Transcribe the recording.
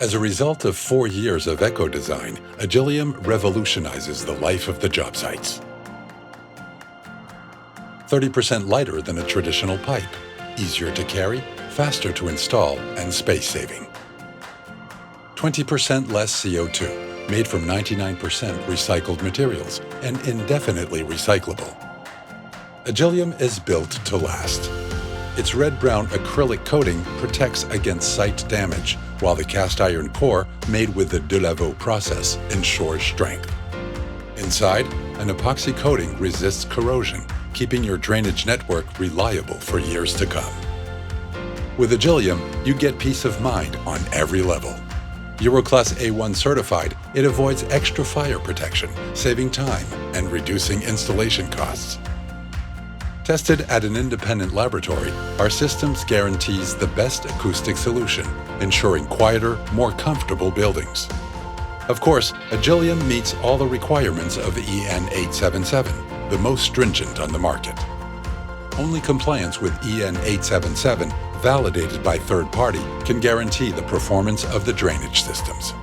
As a result of 4 years of eco-design, Agilium revolutionizes the life of the job sites. 30% lighter than a traditional pipe, easier to carry, faster to install, and space-saving. 20% less CO2, made from 99% recycled materials and indefinitely recyclable. Agilium is built to last. Its red-brown acrylic coating protects against site damage, while the cast iron core, made with the de Lavaux process, ensures strength. Inside, an epoxy coating resists corrosion, keeping your drainage network reliable for years to come. With Agilium, you get peace of mind on every level. Euroclass A1 certified, it avoids extra fire protection, saving time and reducing installation costs. Tested at an independent laboratory, our systems guarantees the best acoustic solution, ensuring quieter, more comfortable buildings. Of course, Agilium meets all the requirements of EN 877, the most stringent on the market. Only compliance with EN 877, validated by third party, can guarantee the performance of the drainage systems.